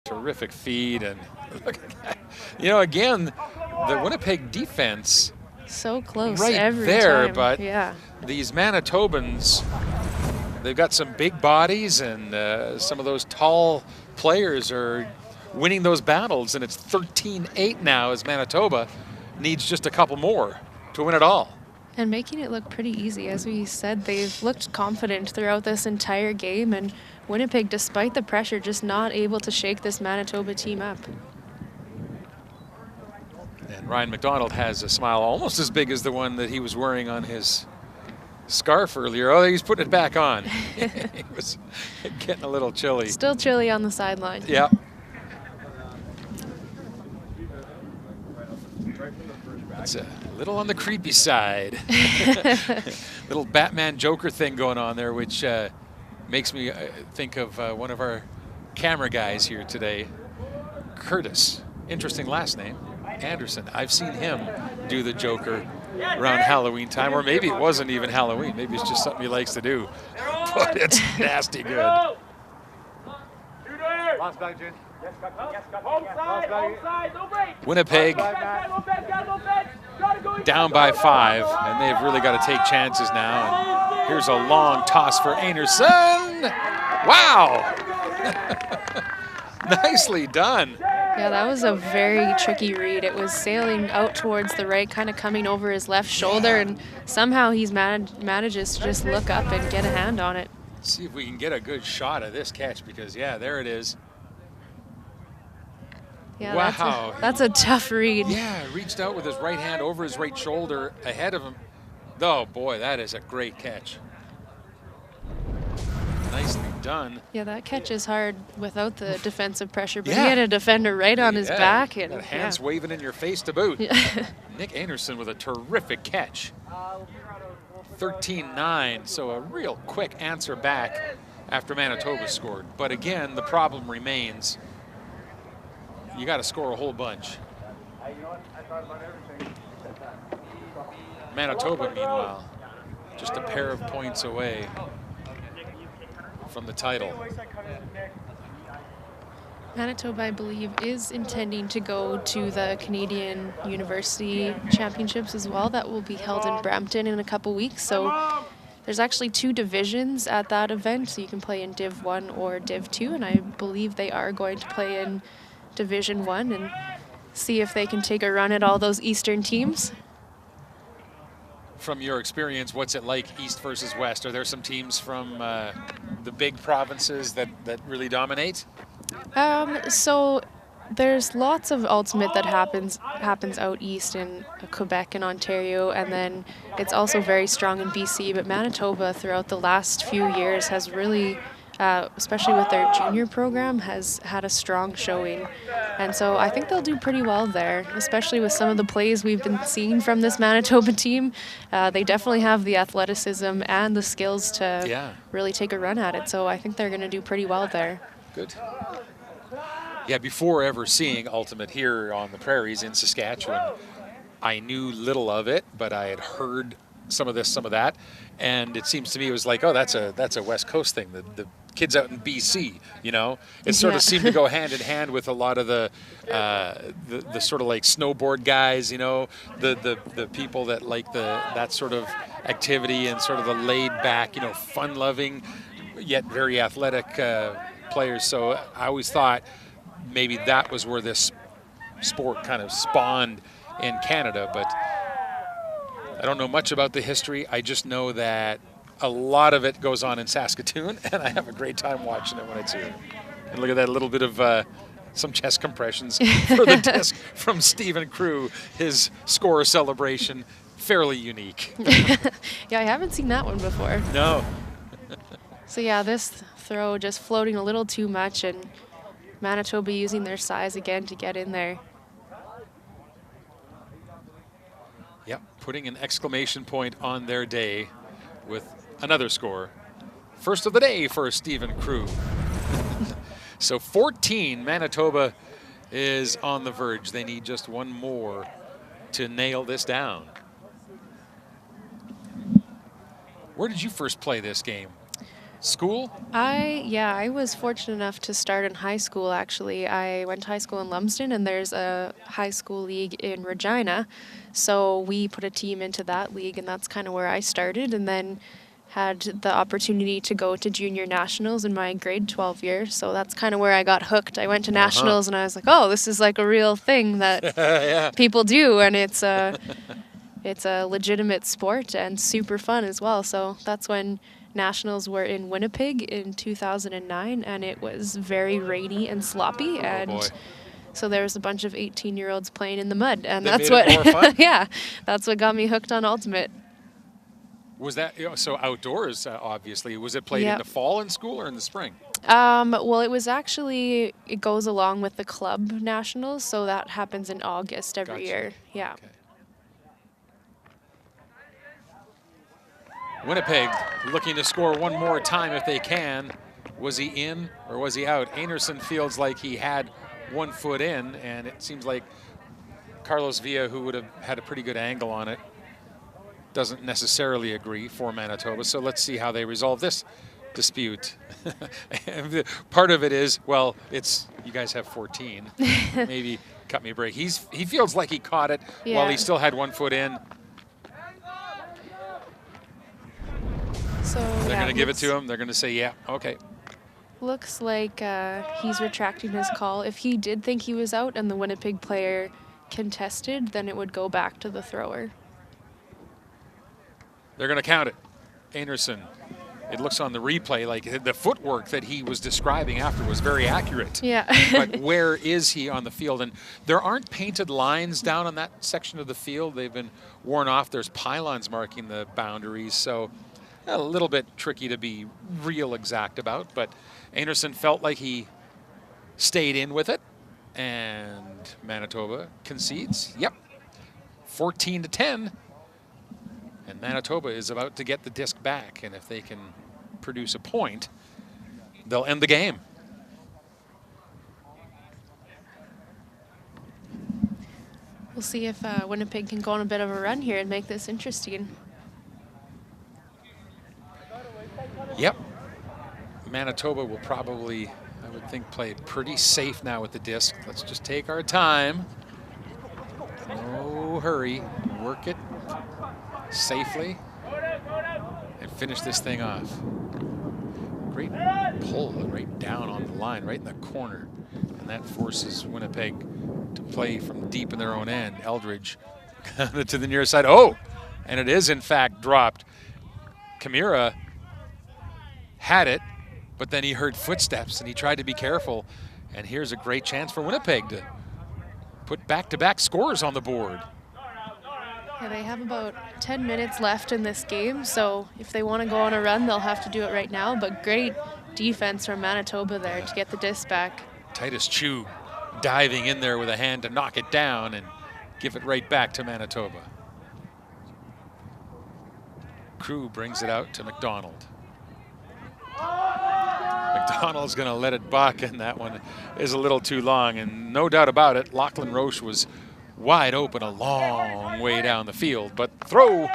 Terrific feed, and look at that. You know, again, the Winnipeg defense so close right every there, time. but yeah. these Manitobans, they've got some big bodies, and some of those tall players are winning those battles, and it's 13-8 now as Manitoba needs just a couple more to win it all. And making it look pretty easy. As we said, they've looked confident throughout this entire game, and Winnipeg, despite the pressure, just not able to shake this Manitoba team up. And Ryan McDonald has a smile almost as big as the one that he was wearing on his scarf earlier. Oh, he's putting it back on. He was getting a little chilly. Still chilly on the sideline. Yeah. It's a little on the creepy side. Little Batman Joker thing going on there, which makes me think of one of our camera guys here today, Curtis. Interesting last name, Anderson. I've seen him do the Joker around Halloween time, or maybe it wasn't even Halloween. Maybe it's just something he likes to do, but it's nasty good. Winnipeg down by 5, and they've really got to take chances now. And here's a long toss for Anderson. Wow! Nicely done. Yeah, that was a very tricky read. It was sailing out towards the right, kind of coming over his left shoulder, and somehow he's manages to just look up and get a hand on it. Let's see if we can get a good shot of this catch, because, yeah, there it is. Yeah, wow. That's a tough read. Yeah, reached out with his right hand over his right shoulder ahead of him. Oh, boy, that is a great catch. Nicely done. Yeah, that catch is hard without the defensive pressure, but yeah. he had a defender right on his back. And got hands waving in your face to boot. Yeah. Nick Anderson with a terrific catch. 13-9, so a real quick answer back after Manitoba scored. But again, the problem remains. You got to score a whole bunch. Manitoba, meanwhile, just a pair of points away from the title. Manitoba, I believe, is intending to go to the Canadian University Championships as well. That will be held in Brampton in a couple weeks. So there's actually 2 divisions at that event. So you can play in Div 1 or Div 2. And I believe they are going to play in Division 1 and see if they can take a run at all those Eastern teams. From your experience, what's it like East versus West? Are there some teams from the big provinces that really dominate? So there's lots of ultimate that happens out east in Quebec and Ontario, and then it's also very strong in BC. But Manitoba, throughout the last few years, has really, especially with their junior program, has had a strong showing. And so I think they'll do pretty well there, especially with some of the plays we've been seeing from this Manitoba team. They definitely have the athleticism and the skills to really take a run at it. So I think they're going to do pretty well there. Good. Yeah, before ever seeing Ultimate here on the prairies in Saskatchewan, I knew little of it, but I had heard some of this, some of that, and it seems to me it was like, oh, that's a West Coast thing. The kids out in BC, you know, it sort of seemed to go hand in hand with a lot of the sort of like snowboard guys, you know, the people that like that sort of activity and sort of the laid back, you know, fun-loving yet very athletic players. So I always thought maybe that was where this sport kind of spawned in Canada, but I don't know much about the history. I just know that a lot of it goes on in Saskatoon, and I have a great time watching it when it's here. And look at that little bit of some chest compressions for the disc from Stephen Crew, his score celebration, fairly unique. Yeah, I haven't seen that one before. No. So yeah, this throw just floating a little too much, and Manitoba using their size again to get in there. Yep, putting an exclamation point on their day with another score. First of the day for Stephen Crew. So 14, Manitoba is on the verge. They need just one more to nail this down. Where did you first play this game? School? I was fortunate enough to start in high school, actually. I went to high school in Lumsden, and there's a high school league in Regina. So we put a team into that league, and that's kind of where I started, and then had the opportunity to go to junior nationals in my grade 12 year. So that's kind of where I got hooked. I went to nationals, and I was like, oh, this is like a real thing that Yeah. people do, and it's a legitimate sport and super fun as well. So that's when nationals were in Winnipeg in 2009, and it was very rainy and sloppy, and boy. so there was a bunch of 18-year-olds playing in the mud, and That that's made it what more fun? yeah, that's what got me hooked on Ultimate. Was that so outdoors? Obviously, was it played in Yep. the fall in school or in the spring? Well, it goes along with the club nationals, so that happens in August every Gotcha. year. Yeah. Okay. Winnipeg looking to score one more time if they can. Was he in or was he out? Anderson feels like he had 1 foot in, and it seems like Carlos Villa, who would have had a pretty good angle on it, doesn't necessarily agree for Manitoba. So let's see how they resolve this dispute. And part of it is, well, it's you guys have 14. Maybe cut me a break. He feels like he caught it while he Yeah. still had 1 foot in. So They're yeah, going to give it to him. They're going to say, yeah, okay. Looks like he's retracting his call. If he did think he was out and the Winnipeg player contested, then it would go back to the thrower. They're going to count it. Anderson, it looks on the replay like the footwork that he was describing after was very accurate. Yeah. But where is he on the field? And there aren't painted lines down on that section of the field. They've been worn off. There's pylons marking the boundaries. So a little bit tricky to be real exact about. But Anderson felt like he stayed in with it. And Manitoba concedes. Yep. 14-10. And Manitoba is about to get the disc back, and if they can produce a point, they'll end the game. We'll see if Winnipeg can go on a bit of a run here and make this interesting. Yep. Manitoba will probably, I would think, play pretty safe now with the disc. Let's just take our time. No hurry. Work it safely and finish this thing off. Great pull right down on the line, right in the corner. And that forces Winnipeg to play from deep in their own end. Eldridge to the near side. Oh, and it is in fact dropped. Kamira had it, but then he heard footsteps and he tried to be careful. And here's a great chance for Winnipeg to put back-to-back scores on the board. Yeah, they have about 10 minutes left in this game, so if they want to go on a run, they'll have to do it right now. But great defense from Manitoba there to get the disc back. Titus Chu diving in there with a hand to knock it down and give it right back to Manitoba. Crew brings it out to McDonald. McDonald's going to let it buck, and that one is a little too long. And no doubt about it, Lachlan Roche was wide open a long way down the field, but throw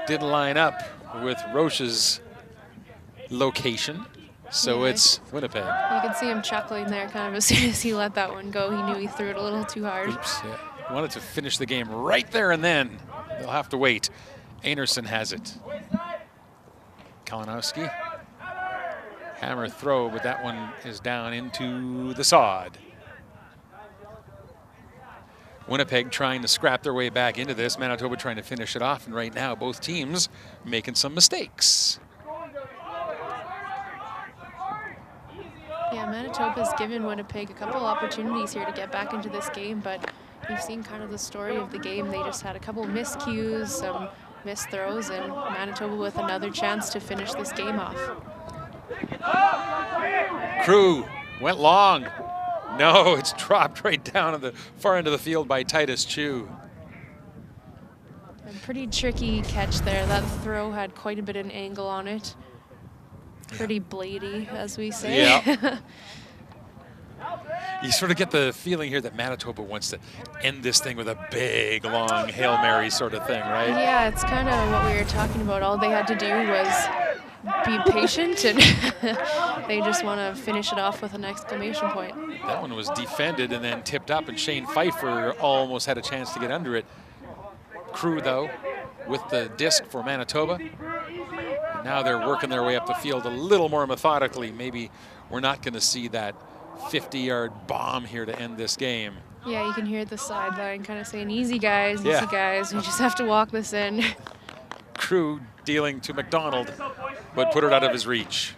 didn't line up with Roche's location, so Yeah. it's Winnipeg. You can see him chuckling there kind of as soon as he let that one go. He knew he threw it a little too hard. Oops, yeah. Wanted to finish the game right there and then. They'll have to wait. Anderson has it. Kalinowski. Hammer throw, but that one is down into the sod. Winnipeg trying to scrap their way back into this. Manitoba trying to finish it off. And right now, both teams making some mistakes. Yeah, Manitoba's given Winnipeg a couple opportunities here to get back into this game, but you've seen kind of the story of the game. They just had a couple miscues, some missed throws, and Manitoba with another chance to finish this game off. Crew went long. No, it's dropped right down at the far end of the field by Titus Chu. A pretty tricky catch there. That throw had quite a bit of an angle on it. Pretty bladey, as we say. Yeah. You sort of get the feeling here that Manitoba wants to end this thing with a big, long Hail Mary sort of thing, right? Yeah, it's kind of what we were talking about. All they had to do was be patient, and they just want to finish it off with an exclamation point. That one was defended and then tipped up, and Shane Pfeiffer almost had a chance to get under it. Crew, though, with the disc for Manitoba. And now they're working their way up the field a little more methodically. Maybe we're not going to see that 50-yard bomb here to end this game. Yeah, you can hear the sideline kind of saying, easy guys, easy guys. We just have to walk this in. Crew dealing to McDonald, but put it out of his reach.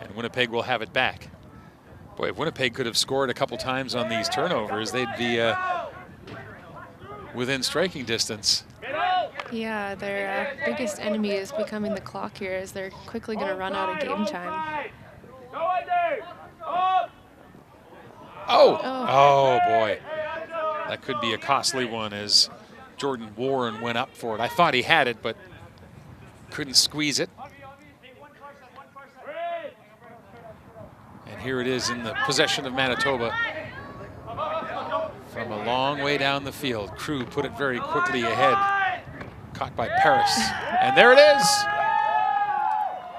And Winnipeg will have it back. Boy, if Winnipeg could have scored a couple times on these turnovers, they'd be within striking distance. Yeah, their biggest enemy is becoming the clock here, as they're quickly going to run out of game time. Oh boy. That could be a costly one, as Jordan Warren went up for it. I thought he had it, but couldn't squeeze it. And here it is in the possession of Manitoba. From a long way down the field, Crew put it very quickly ahead. Caught by Paris. And there it is.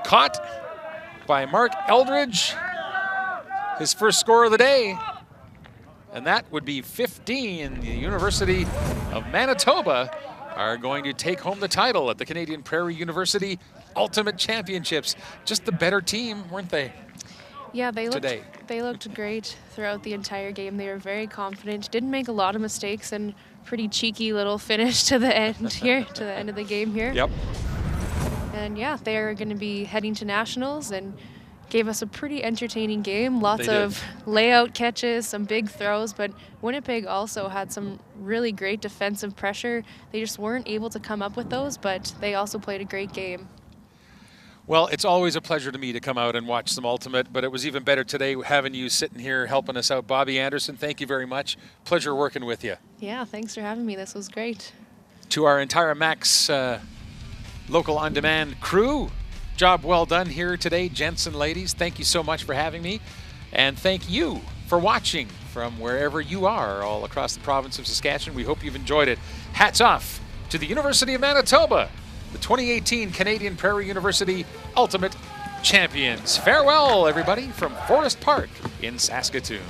Caught by Mark Eldridge. His first score of the day. And that would be 15. The University of Manitoba are going to take home the title at the Canadian Prairie University Ultimate Championships. Just the better team, weren't they? Yeah, they looked great throughout the entire game. They were very confident, didn't make a lot of mistakes, and pretty cheeky little finish to the end here, to the end of the game here. Yep. And yeah, they're going to be heading to nationals, and gave us a pretty entertaining game. Lots of layout catches, some big throws, but Winnipeg also had some really great defensive pressure. They just weren't able to come up with those, but they also played a great game. Well, it's always a pleasure to me to come out and watch some Ultimate, but it was even better today having you sitting here helping us out. Bobby Anderson, thank you very much. Pleasure working with you. Yeah, thanks for having me. This was great. To our entire Max local on-demand crew, job well done here today, gents and ladies. Thank you so much for having me. And thank you for watching from wherever you are all across the province of Saskatchewan. We hope you've enjoyed it. Hats off to the University of Manitoba, the 2018 Canadian Prairie University Ultimate Champions. Farewell, everybody, from Forest Park in Saskatoon.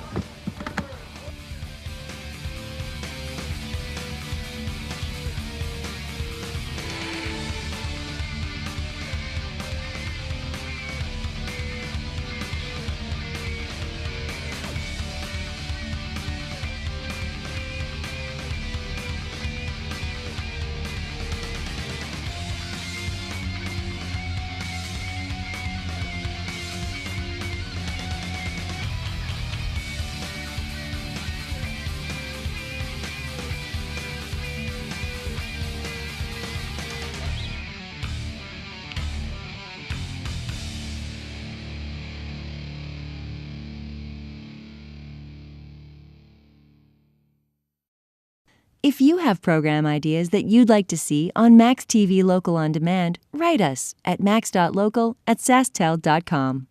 If you have program ideas that you'd like to see on Max TV Local On Demand, write us at max.local@sasktel.com.